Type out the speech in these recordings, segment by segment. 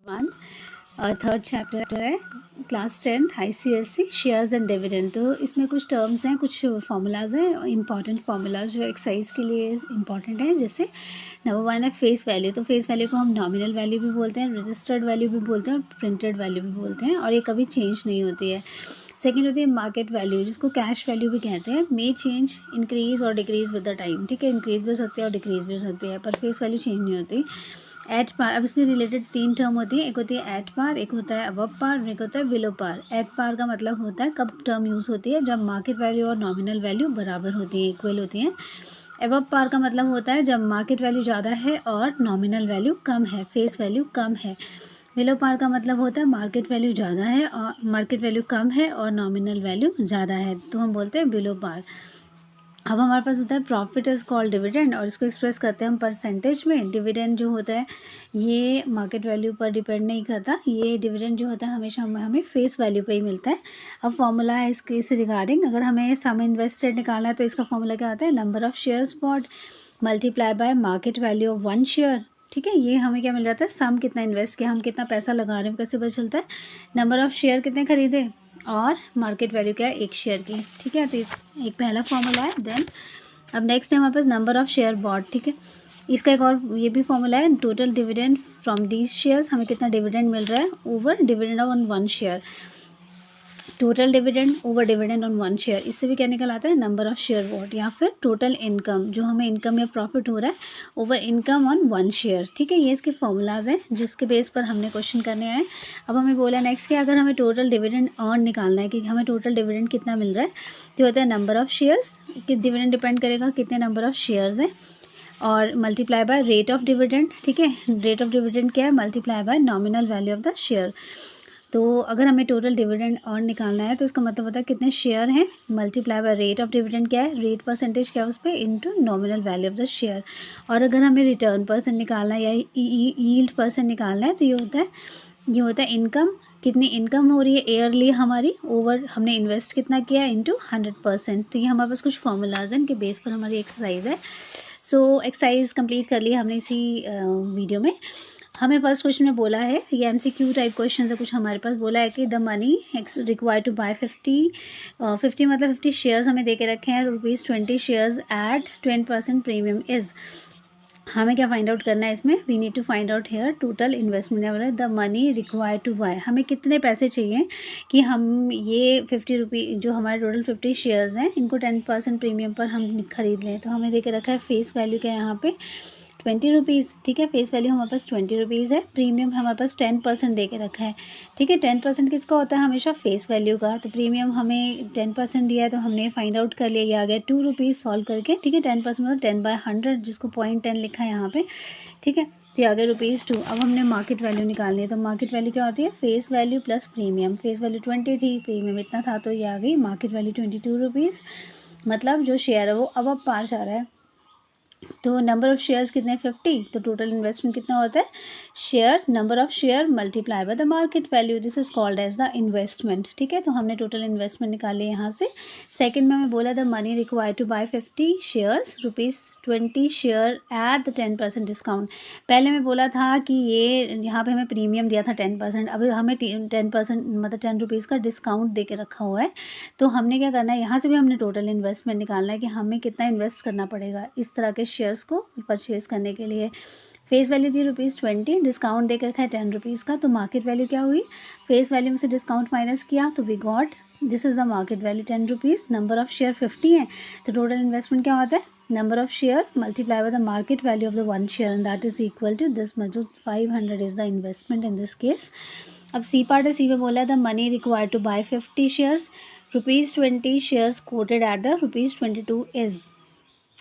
One third chapter है, class 10th ICSE shares and dividend. तो इसमें कुछ टर्म्स हैं, कुछ फार्मूलाज हैं, इंपॉर्टेंट फार्मूलाज जो एक्सरसाइज के लिए इंपॉर्टेंट है। जैसे नंबर 1 है फेस वैल्यू। तो फेस वैल्यू को हम नॉमिनल वैल्यू भी बोलते हैं, रजिस्टर्ड वैल्यू भी बोलते हैं और प्रिंटेड वैल्यू भी बोलते हैं, और ये कभी चेंज नहीं होती है। सेकेंड होती है मार्केट वैल्यू, जिसको कैश वैल्यू भी कहते हैं। मे चेंज, इंक्रीज और डिक्रीज विद द टाइम। ठीक है, इंक्रीज भी हो सकती है और डिक्रीज भी हो सकती है, पर फेस वैल्यू चेंज नहीं होती। एट पार, अब इसमें रिलेटेड 3 टर्म होती है। एक होती है एट पार, एक होता है अबव पार और एक होता है बिलो पार। एट पार का मतलब होता है कब टर्म यूज़ होती है, जब मार्केट वैल्यू और नॉमिनल वैल्यू बराबर होती है, इक्वल होती हैं। अबव पार का मतलब होता है जब मार्केट वैल्यू ज़्यादा है और नॉमिनल वैल्यू कम है, फेस वैल्यू कम है। बिलो पार का मतलब होता है मार्केट वैल्यू ज़्यादा है और मार्केट वैल्यू कम है और नॉमिनल वैल्यू ज़्यादा है, तो हम बोलते हैं बिलो पार। अब हमारे पास होता है प्रॉफिट इज कॉल्ड डिविडेंड, और इसको एक्सप्रेस करते हैं हम परसेंटेज में। डिविडेंड जो होता है ये मार्केट वैल्यू पर डिपेंड नहीं करता, ये डिविडेंड जो होता है हमेशा हमें फेस वैल्यू पे ही मिलता है। अब फॉर्मूला है इसके रिगार्डिंग, अगर हमें सम इन्वेस्टेड निकालना है तो इसका फॉर्मूला क्या होता है, number of shares bot multiply by market value of 1 share. ठीक है, ये हमें क्या मिल जाता है, सम कितना इन्वेस्ट किया, हम कितना पैसा लगा रहे हैं, कैसे पता चलता है, नंबर ऑफ शेयर कितने खरीदे और मार्केट वैल्यू क्या है 1 शेयर की। ठीक है, तो एक पहला फॉर्मूला है। देन अब नेक्स्ट है हमारे पास नंबर ऑफ शेयर बॉट। ठीक है, इसका एक और ये भी फॉर्मूला है, total dividend from these shares, हमें कितना डिविडेंड मिल रहा है over dividend on 1 share. Total dividend over dividend on 1 share, इससे भी क्या निकल आता है, नंबर ऑफ शेयर वॉट, या फिर टोटल इनकम, जो हमें इनकम या प्रॉफिट हो रहा है ओवर इनकम ऑन 1 शेयर। ठीक है, ये इसके फॉर्मूलाज हैं जिसके बेस पर हमने क्वेश्चन करने आए। अब हमें बोला नेक्स्ट कि अगर हमें टोटल डिविडेंड अर्न निकालना है कि हमें टोटल डिविडेंड कितना मिल रहा है, तो होता है नंबर ऑफ शेयर्स, कि डिविडेंड डिपेंड करेगा कितने नंबर ऑफ शेयर्स हैं, और multiply by rate of dividend. ठीक है, रेट ऑफ डिविडेंड क्या है, multiply by nominal value of the share. तो अगर हमें टोटल डिविडेंड अर्न निकालना है तो इसका मतलब होता है कितने शेयर हैं, multiply by rate of dividend क्या है, रेट परसेंटेज क्या है उस पर, into nominal value of the share. और अगर हमें रिटर्न परसेंट निकालना है या यील्ड परसेंट निकालना है तो ये होता है इनकम, कितनी इनकम हो रही है ईयरली हमारी ओवर हमने इन्वेस्ट कितना किया इनटू 100%। तो ये हमारे पास कुछ फॉर्मूलाज हैं, इनके बेस पर हमारी एक्सरसाइज है। सो एक्सरसाइज कंप्लीट कर लिया हमने इसी वीडियो में। हमें फर्स्ट क्वेश्चन में बोला है, ये MCQ टाइप क्वेश्चन है कुछ, हमारे पास बोला है कि the money required to buy 50 मतलब 50 शेयर्स हमें दे के रखे हैं, ₹20 शेयर्स एट 10% प्रीमियम इज़। हमें क्या फाइंड आउट करना है इसमें, we need to find out here total investment. The money required to buy, हमें कितने पैसे चाहिए कि हम ये 50 रुपये जो हमारे टोटल 50 शेयर्स हैं इनको 10% प्रीमियम पर हम खरीद लें। तो हमें दे के रखा है फेस वैल्यू क्या है यहाँ पे 20 रुपीज़। ठीक है, फेस वैल्यू हमारे पास 20 रुपीज़ है, प्रीमियम हमारे पास 10% दे के रखा है। ठीक है, 10% किसका होता है, हमेशा फेस वैल्यू का। तो प्रीमियम हमें 10% दिया है तो हमने फाइंड आउट कर लिया, ये आ गया 2 रुपीज़ सॉल्व करके। ठीक है, 10% मतलब 10/100, जिसको 0.10 लिखा है यहाँ पे। ठीक है, तो आ गया ₹2। अब हमने मार्केट वैल्यू निकालनी है, तो मार्केट वैल्यू क्या होती है, face value plus premium. Face value 20 थी, प्रीमियम इतना था, तो ये आ गई मार्केट वैल्यू 22 रुपीज़। मतलब जो शेयर है वो अब पार जा रहा है। तो नंबर ऑफ़ शेयर्स कितने 50, तो टोटल इन्वेस्टमेंट कितना होता है, share number of share multiply by the market value, this is called as the investment. ठीक है, तो हमने टोटल इन्वेस्टमेंट निकाली यहाँ से। सेकंड में हमें बोला the money required to buy 50 shares, ₹20 share at the 10% discount. पहले मैं बोला था कि ये यहाँ पे हमें प्रीमियम दिया था 10%, अब हमें 10% मतलब 10 रुपीज़ का डिस्काउंट दे के रखा हुआ है। तो हमने क्या करना है, यहाँ से भी हमने टोटल इन्वेस्टमेंट निकालना है कि हमें कितना इन्वेस्ट करना पड़ेगा इस तरह के शेयर्स को परचेज करने के लिए। फेस वैल्यू थी ₹20, डिस्काउंट देकर रखा है 10 रुपीज़ का, तो मार्केट वैल्यू क्या हुई, फेस वैल्यू में से डिस्काउंट माइनस किया तो we got this is the market value 10 rupees. Number of share 50 है, तो टोटल इन्वेस्टमेंट क्या होता है, number of share multiply by the market value of the 1 share and that is equal to this much, 500 is the investment in this case. अब C part है, C में बोला है the money required to buy 50 shares, ₹20 shares quoted at the ₹22 is.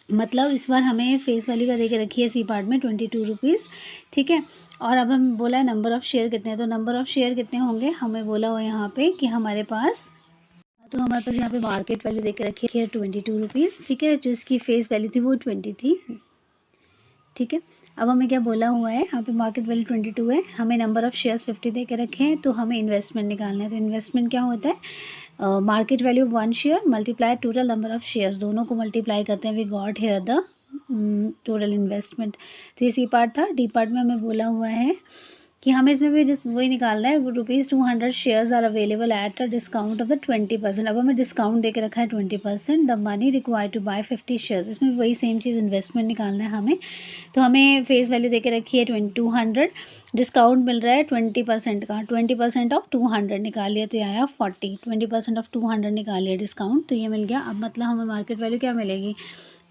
मतलब इस बार हमें face value का दे के रखी है सी पार्ट में 22 रुपीज़। ठीक है, और अब हम बोला है नंबर ऑफ़ शेयर कितने हैं, तो नंबर ऑफ़ शेयर कितने होंगे हमें बोला हुआ यहाँ पे कि हमारे पास, तो हमारे पास यहाँ पे मार्केट वैल्यू दे के रखी है 22 रुपीज़। ठीक है, जो इसकी फेस वैल्यू थी वो 20 थी। ठीक है, अब हमें क्या बोला हुआ है, यहाँ पे मार्केट वैल्यू 22 है, हमें नंबर ऑफ़ शेयर्स 50 दे के रखे हैं, तो हमें इन्वेस्टमेंट निकालना है। तो इन्वेस्टमेंट क्या होता है, market value 1 share multiply total number of shares, दोनों को मल्टीप्लाई करते हैं, we got here the total investment. तो ये सी पार्ट था। डी पार्ट में हमें बोला हुआ है कि हमें इसमें भी वही निकालना है, ₹200 shares are available at a discount of the 20%। अब हमें डिस्काउंट दे के रखा है 20%, the money required to buy 50 shares. इसमें वही सेम चीज़ इन्वेस्टमेंट निकालना है हमें। तो हमें फेस वैल्यू दे के रखी है 200, डिस्काउंट मिल रहा है 20% का, 20% ऑफ 200 निकाल लिया तो ये आया 40, 20% ऑफ 200 निकाल लिया डिस्काउंट, तो ये मिल गया। अब मतलब हमें मार्केट वैल्यू क्या मिलेगी,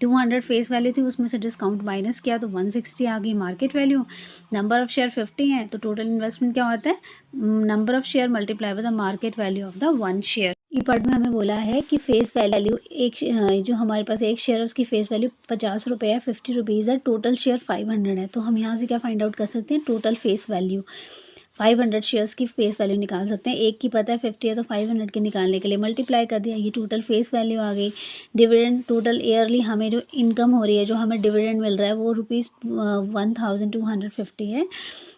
200 फेस वैल्यू थी, उसमें से डिस्काउंट माइनस किया तो 160 आ गई market value. Number of share 50 है, तो टोटल इन्वेस्टमेंट क्या होता है, number of share multiply by the market value of the one share. E part में हमें बोला है कि फेस वैल्यू जो हमारे पास एक शेयर है उसकी फेस वैल्यू 50 रुपये है, 50 रुपीज़ है, टोटल शेयर 500 है। तो हम यहाँ से क्या फाइंड आउट कर सकते हैं, टोटल फेस वैल्यू 500 शेयर्स की फेस वैल्यू निकाल सकते हैं। एक की पता है 50 है, तो 500 के निकालने के लिए मल्टीप्लाई कर दिया, ये टोटल फेस वैल्यू आ गई। डिविडेंड टोटल ईयरली हमें जो इनकम हो रही है, जो हमें डिविडेंड मिल रहा है वो ₹1250 है।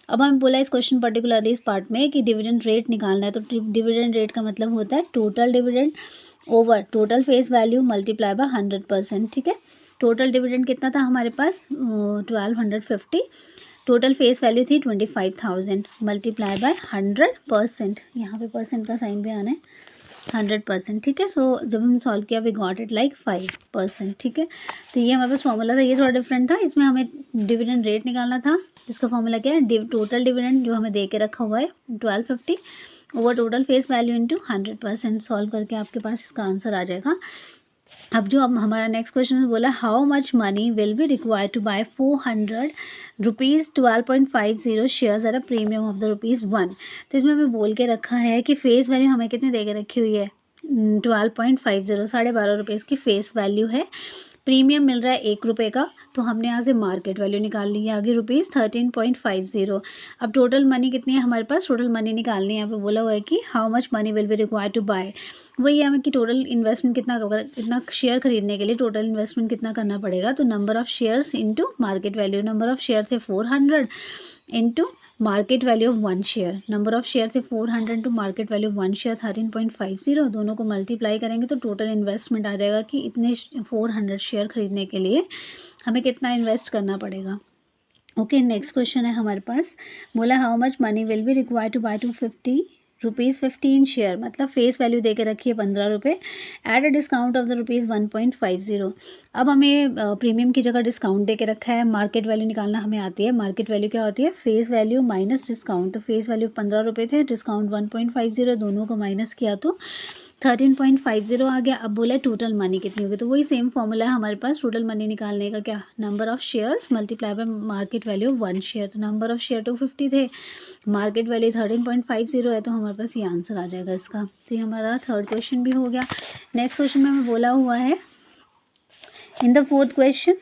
अब हमें बोला इस क्वेश्चन पर्टिकुलरली इस पार्ट में कि डिविडेंड रेट निकालना है, तो डिविडेंड रेट का मतलब होता है total dividend over total face value multiply by 100%। ठीक है, टोटल डिविडेंड कितना था हमारे पास, 1250, टोटल फेस वैल्यू थी 25,000 मल्टीप्लाई बाय 100%, यहाँ पे परसेंट का साइन भी आना है, 100%। ठीक है, सो जब हम सॉल्व किया वी गॉट इट लाइक 5%। ठीक है, तो ये हमारे पास फॉर्मूला था, ये थोड़ा डिफरेंट था, इसमें हमें डिविडेंड रेट निकालना था, जिसका फॉर्मूला क्या है, टोटल डिविडेंड जो हमें दे के रखा हुआ है 1250 over total face value into 100%। Solve करके आपके पास इसका आंसर आ जाएगा। अब जो अब हमारा नेक्स्ट क्वेश्चन में बोला, how much money will be required to buy 400 rupees 12.50 shares at a premium of the ₹1। तो इसमें हमें बोल के रखा है कि फेस वैल्यू हमें कितनी दे के रखी हुई है, 12.50, ₹12.5 की फेस वैल्यू है। प्रीमियम मिल रहा है ₹1 का, तो हमने यहाँ से मार्केट वैल्यू निकाल ली है आगे ₹13.50। अब टोटल मनी कितनी है हमारे पास, टोटल मनी निकालनी है। यहाँ पे बोला हुआ है कि how much money will be required to buy, वही हमें कि टोटल इन्वेस्टमेंट कितना शेयर खरीदने के लिए टोटल इन्वेस्टमेंट कितना करना पड़ेगा, तो number of shares into market value, number of share थे 400 into market value of 1 share, number of share से 400 to market value of 1 share 13.50, दोनों को मल्टीप्लाई करेंगे तो टोटल इन्वेस्टमेंट आ जाएगा कि इतने 400 शेयर खरीदने के लिए हमें कितना इन्वेस्ट करना पड़ेगा। ओके, नेक्स्ट क्वेश्चन है हमारे पास, बोला how much money will be required to buy 250 rupees 15 share, मतलब फेस वैल्यू दे के रखी है 15 रुपये at a discount of the ₹1.50। अब हमें प्रीमियम की जगह डिस्काउंट दे के रखा है, मार्केट वैल्यू निकालना हमें आती है। मार्केट वैल्यू क्या होती है, फेस वैल्यू माइनस डिस्काउंट, तो फेस वैल्यू 15 रुपये थे, डिस्काउंट 1.50, दोनों को माइनस किया तो 13.50 आ गया। अब बोला टोटल मनी कितनी होगी, तो वही सेम फॉर्मूला है हमारे पास टोटल मनी निकालने का, क्या, number of shares multiply bye market value 1 share, तो नंबर ऑफ शेयर 250 थे, मार्केट वैल्यू 13.50 है, तो हमारे पास ये आंसर आ जाएगा इसका। तो ये हमारा थर्ड क्वेश्चन भी हो गया। नेक्स्ट क्वेश्चन में हमें बोला हुआ है in the fourth question,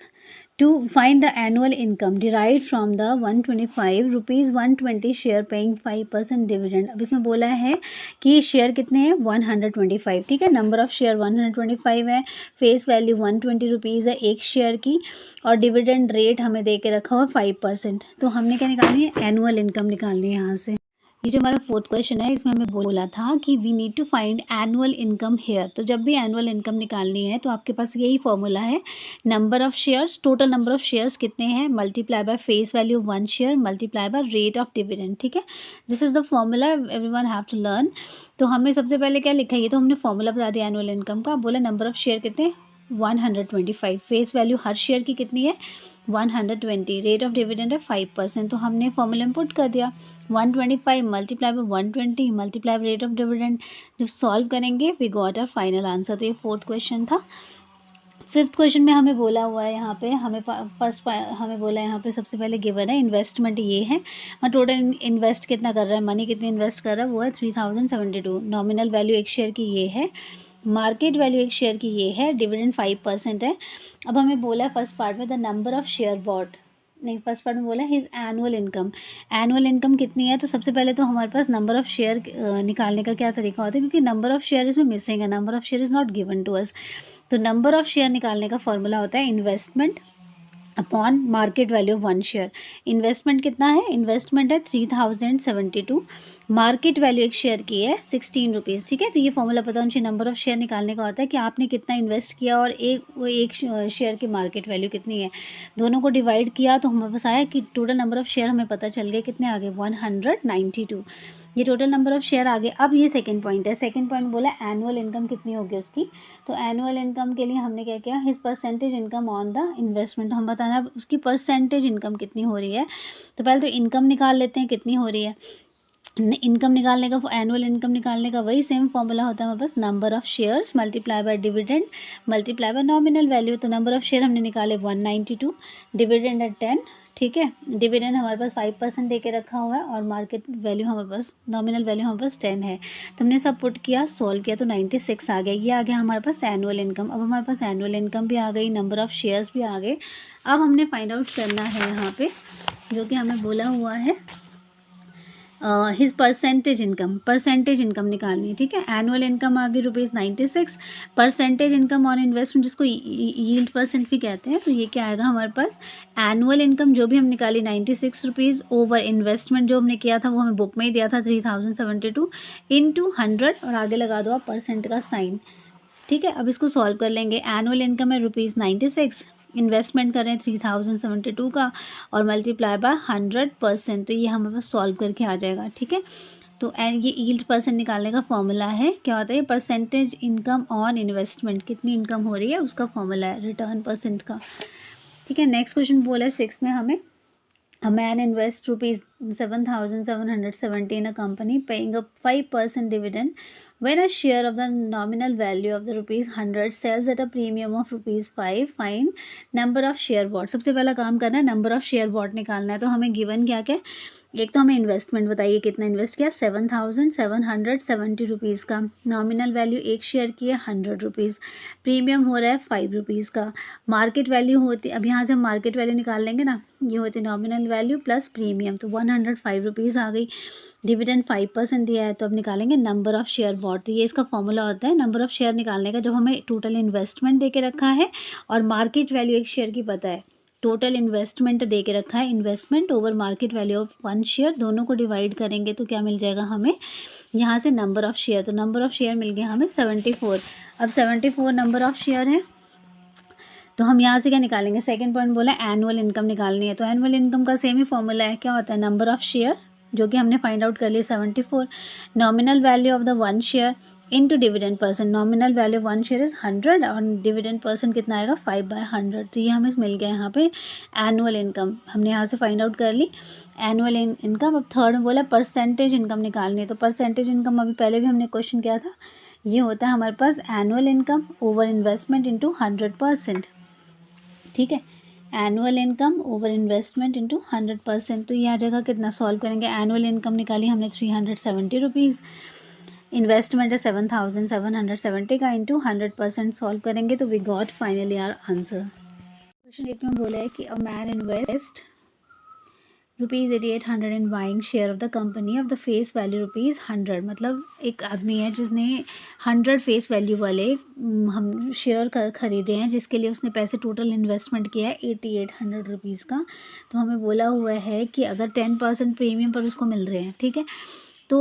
to find the annual income derived from the 125 rupees 120 share paying 5% dividend. अब इसमें बोला है कि शेयर कितने हैं, 125। ठीक है, नंबर ऑफ शेयर 125 है, फेस वैल्यू 120 रुपीज़ है एक शेयर की, और डिविडेंड रेट हमें दे के रखा हुआ 5%। तो हमने क्या निकालनी है, एनुअल इनकम निकालनी है यहाँ से। ये जो हमारा फोर्थ क्वेश्चन है इसमें हमें बोला था कि we need to find annual income here. तो जब भी एनुअल इनकम निकालनी है तो आपके पास यही फॉर्मूला है, number of shares, total number of shares कितने हैं, multiply by face value 1 share multiply by rate of dividend. ठीक है, this is the formula everyone have to learn. तो हमें सबसे पहले क्या लिखा है, ये तो हमने फॉर्मूला बता दिया एनुअल इनकम का। बोला नंबर ऑफ शेयर कितने, 125, फेस वैल्यू हर शेयर की कितनी है, 120, रेट ऑफ डिविडेंड है 5%। तो हमने फॉर्मूला में पुट कर दिया, 125 multiply by 120 multiply rate of dividend. जब सॉल्व करेंगे we got a final answer. तो ये फोर्थ क्वेश्चन था। फिफ्थ क्वेश्चन में हमें बोला हुआ है यहाँ पे, हमें बोला है यहाँ पे सबसे पहले गिवन है इन्वेस्टमेंट ये है, टोटल इन्वेस्ट कितना कर रहा है, मनी कितनी इन्वेस्ट कर रहा है, वो है 3072। नॉमिनल वैल्यू एक शेयर की ये है, मार्केट वैल्यू एक शेयर की ये है, डिविडेंड 5% है। अब हमें बोला है फर्स्ट पार्ट में the number of share bought, नहीं फर्स्ट पार्ट में बोला है his annual income. Annual income कितनी है, तो सबसे पहले तो हमारे पास नंबर ऑफ शेयर निकालने का क्या तरीका होता है, क्योंकि नंबर ऑफ शेयर इसमें मिसिंग है, number of share is not given to us. तो नंबर ऑफ शेयर निकालने का फॉर्मूला होता है investment upon market value of 1 share. Investment कितना है, इन्वेस्टमेंट है 3072, मार्केट वैल्यू एक शेयर की है 16 रुपीज़। ठीक है, तो ये फॉर्मूला पता होना चाहिए, नंबर ऑफ शेयर निकालने का होता है कि आपने कितना इन्वेस्ट किया और एक शेयर की मार्केट वैल्यू कितनी है। दोनों को डिवाइड किया तो हमें पास आया कि टोटल नंबर ऑफ शेयर हमें पता चल गए कितने आ गए, 192। ये टोटल नंबर ऑफ शेयर आ गए। अब ये सेकंड पॉइंट है, सेकंड पॉइंट बोला एनुअल इनकम कितनी होगी उसकी। तो एनुअल इनकम के लिए हमने क्या किया, his percentage income on the investment, हम बताना उसकी परसेंटेज इनकम कितनी हो रही है। तो पहले तो इनकम निकाल लेते हैं कितनी हो रही है। इनकम निकालने का, एनुअल इनकम निकालने का वही सेम फॉर्मूला होता है हमारे पास, number of shares multiply by dividend multiply by nominal value. तो नंबर ऑफ शेयर हमने निकाले 192, डिविडेंड है 10। ठीक है, डिविडेंड हमारे पास 5% दे के रखा हुआ है और मार्केट वैल्यू हमारे पास, नॉमिनल वैल्यू हमारे पास 10 है। तो हमने सब पुट किया, सॉल्व किया तो 96 आ गया। ये आ गया हमारे पास एनुअल इनकम। अब हमारे पास एनुअल इनकम भी आ गई, नंबर ऑफ शेयर्स भी आ गए। अब हमने फाइंड आउट करना है यहाँ पे जो कि हमें बोला हुआ है हिज परसेंटेज इनकम निकालनी है। ठीक है, एनुअल इनकम आ गई ₹96, परसेंटेज इनकम ऑन इन्वेस्टमेंट जिसको यील्ड परसेंट भी कहते हैं। तो ये क्या आएगा हमारे पास, एनुअल इनकम जो भी हम निकाली 96 रुपीज़ ओवर इन्वेस्टमेंट जो हमने किया था वो हमें बुक में ही दिया था 3072 इंटू 100 और आगे लगा दो आप परसेंट का साइन। ठीक है, अब इसको सॉल्व कर लेंगे। एनुअल इनकम है ₹96, इन्वेस्टमेंट कर रहे हैं 3072 का और मल्टीप्लाई बाय 100%। तो ये हमें बस सॉल्व करके आ जाएगा। ठीक है, तो ये यील्ड परसेंट निकालने का फॉर्मूला है, क्या होता है, परसेंटेज इनकम ऑन इन्वेस्टमेंट, कितनी इनकम हो रही है उसका फॉर्मूला है, रिटर्न परसेंट का। ठीक है, नेक्स्ट क्वेश्चन बोला है 6 में हमें, a man invests ₹7,770 in a company paying a 5% dividend when a share of the nominal value of the ₹100 sells at a premium of ₹5, find number of share bought। सबसे पहला काम करना है नंबर ऑफ शेयर बॉट निकालना है। तो हमें given क्या क्या, एक तो हमें इन्वेस्टमेंट बताइए कितना इन्वेस्ट किया, 7,770 रुपीज़ का, नॉमिनल वैल्यू एक शेयर की है 100 रुपीज़, प्रीमियम हो रहा है 5 रुपीज़ का, मार्केट वैल्यू होती, अब यहाँ से हम मार्केट वैल्यू निकाल लेंगे ना, ये होती नॉमिनल वैल्यू प्लस प्रीमियम, तो 105 रुपीज़ आ गई। डिविडेंड 5% दिया है, तो अब निकालेंगे नंबर ऑफ शेयर बॉट। तो ये इसका फॉर्मूला होता है नंबर ऑफ शेयर निकालने का, जब हमें टोटल इन्वेस्टमेंट दे के रखा है और मार्केट वैल्यू एक शेयर की पता है, टोटल इन्वेस्टमेंट दे के रखा है, investment over market value of 1 share, दोनों को डिवाइड करेंगे तो क्या मिल जाएगा हमें यहाँ से नंबर ऑफ शेयर। तो नंबर ऑफ शेयर मिल गया हमें 74। अब 74 नंबर ऑफ शेयर है, तो हम यहाँ से क्या निकालेंगे, सेकंड पॉइंट बोला एनुअल इनकम निकालनी है। तो एनुअल इनकम का सेम ही फॉर्मूला है, क्या होता है, नंबर ऑफ शेयर जो कि हमने फाइंड आउट कर लिया 74, nominal value of the 1 share into dividend percent, nominal value 1 share is 100 और डिविडेंड परसेंट कितना आएगा 5/100। तो ये हमें मिल गया यहाँ पे एनुअल इनकम, हमने यहाँ से फाइंड आउट कर ली एनुअल इनकम। अब थर्ड में बोला परसेंटेज इनकम निकालनी है। तो परसेंटेज इनकम अभी पहले भी हमने क्वेश्चन किया था, ये होता है हमारे पास annual income over investment into 100%। ठीक है, annual income over investment into 100%। तो ये आ जाएगा कितना, सॉल्व करेंगे, एनुअल इनकम निकाली हमने 370 रुपीज़, इन्वेस्टमेंट है 7,770 का इंटू 100% सॉल्व करेंगे तो we got finally our answer. Question 8 में बोला है कि a man invest ₹8800 in buying share of the company of the face value ₹100। मतलब एक आदमी है जिसने 100 फेस वैल्यू वाले हम शेयर खरीदे हैं, जिसके लिए उसने पैसे टोटल इन्वेस्टमेंट किया है 8800 रुपीज़ का। तो हमें बोला हुआ है कि अगर 10% प्रीमियम पर उसको मिल रहे हैं, ठीक है, तो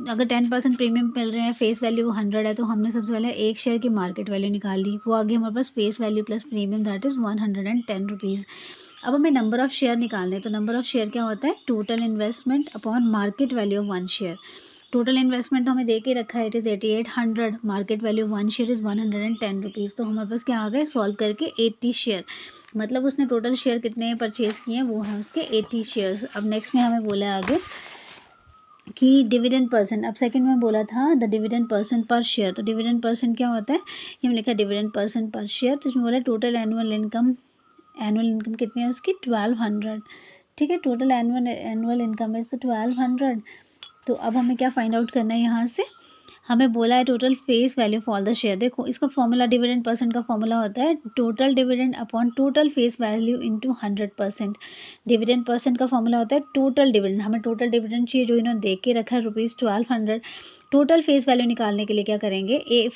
अगर 10% प्रीमियम मिल रहे हैं, फेस वैल्यू 100 है, तो हमने सबसे पहले एक शेयर की मार्केट वैल्यू निकाल ली, वो आ गई हमारे पास face value plus premium, that is 110 rupees. अब हमें नंबर ऑफ़ शेयर निकालने, तो नंबर ऑफ़ शेयर क्या होता है, total investment upon market value of 1 share. Total investment तो हमें दे के रखा है, it is 8800, market value 1 share is 110 rupees. तो हमारे पास क्या आ गए, सॉल्व करके 80 शेयर, मतलब उसने टोटल शेयर कितने परचेज़ किए हैं, वो है उसके 80 शेयर्स। अब नेक्स्ट में हमें बोला है आगे कि डिविडेंड परसेंट, अब सेकंड में बोला था द डिविडेंड परसेंट पर शेयर। तो डिविडेंड परसेंट क्या होता है, ये हमने लिखा डिविडेंड परसेंट पर शेयर। तो इसमें बोला टोटल एनुअल इनकम कितनी है उसकी 1200। ठीक है, टोटल एनुअल इनकम इज 1200। तो अब हमें क्या फाइंड आउट करना है यहाँ से, हमें बोला है total face value for the share. देखो इसका फॉर्मूला डिविडेंड परसेंट का फॉर्मूला होता है total dividend upon total face value into 100%। Dividend percent का फॉर्मूला होता है टोटल डिविडेंड। हमें टोटल डिविडेंड चाहिए जो इन्होंने दे के रखा है ₹1200। टोटल फेस वैल्यू निकालने के लिए क्या करेंगे, एक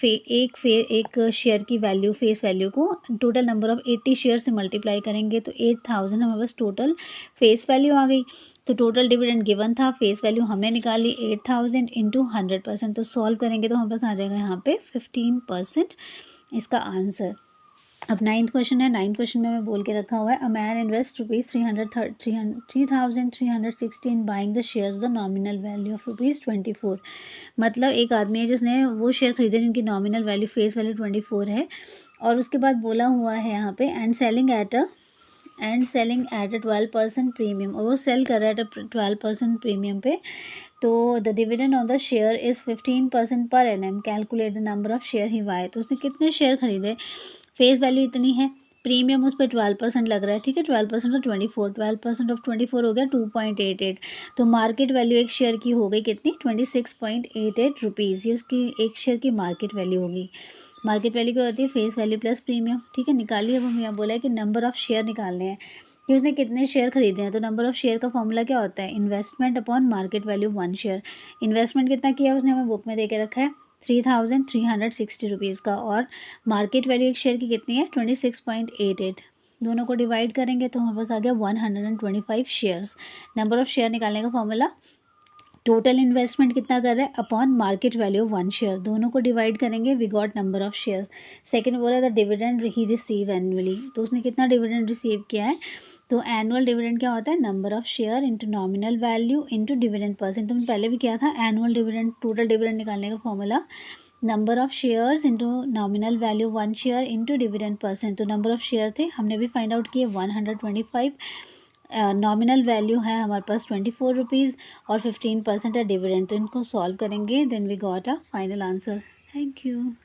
शेयर की वैल्यू फेस वैल्यू को टोटल नंबर ऑफ 80 शेयर से मल्टीप्लाई करेंगे तो 8000 हमारे पास टोटल फेस वैल्यू आ गई। तो टोटल डिविडेंड गिवन था, फेस वैल्यू हमने निकाली 8000 इंटू 100%। तो सॉल्व करेंगे तो हमारे पास आ जाएगा यहाँ पे 15% इसका आंसर। अब 9th क्वेश्चन है। 9th क्वेश्चन में मैं बोल के रखा हुआ है अ man invest ₹3,360 in buying the shares the nominal value of ₹24। मतलब एक आदमी है जिसने वो शेयर खरीदे जिनकी नॉमिनल वैल्यू फेस वैल्यू 24 है, और उसके बाद बोला हुआ है यहाँ पे and selling at a 12% premium, और वो सेल कर रहा है 12% प्रीमियम पे। तो the dividend on the share is 15% per annum, calculate the number of share he buy. तो उसने कितने शेयर खरीदे, फेस वैल्यू इतनी है, प्रीमियम उस पर 12% लग रहा है, ठीक है, 12% ऑफ 24, 12% ऑफ 24 हो गया 2.88। तो मार्केट वैल्यू एक शेयर की हो गई कितनी, 26.88 रुपीज़। ये उसकी एक शेयर की मार्केट वैल्यू होगी। मार्केट वैल्यू क्या होती है, फेस वैल्यू प्लस प्रीमियम, ठीक है। निकालिए। अब हम यहाँ बोला है कि नंबर ऑफ शेयर निकालने हैं कि उसने कितने शेयर खरीदे हैं। तो नंबर ऑफ शेयर का फॉर्मूला क्या होता है, investment upon market value 1 share. Investment कितना किया उसने, हमें बुक में दे के रखा है 3360 रुपीज़ का, और मार्केट वैल्यू एक शेयर की कितनी है 26.88। दोनों को डिवाइड करेंगे तो हमारे पास आ गया 125 शेयर्स। नंबर ऑफ शेयर निकालने का फॉर्मूला टोटल इन्वेस्टमेंट कितना कर रहा है अपॉन मार्केट वैल्यू 1 शेयर, दोनों को डिवाइड करेंगे, we got number of shares. Second बोला द डिविडेंड ही रिसीव एनुअली, तो उसने कितना डिविडेंड रिसीव किया है। तो एनुअल डिविडेंड क्या होता है, number of share into nominal value into dividend percent. तुमने पहले भी किया था एनुअल डिविडेंड, टोटल डिविडेंड निकालने का formula number of shares into nominal value 1 share into dividend percent. तो नंबर ऑफ शेयर थे, हमने भी फाइंड आउट किए 125। नॉमिनल वैल्यू है हमारे पास 24 रुपीज़ और 15% है डिविडेंड। तो इनको सॉल्व करेंगे, then we got a final answer. Thank you.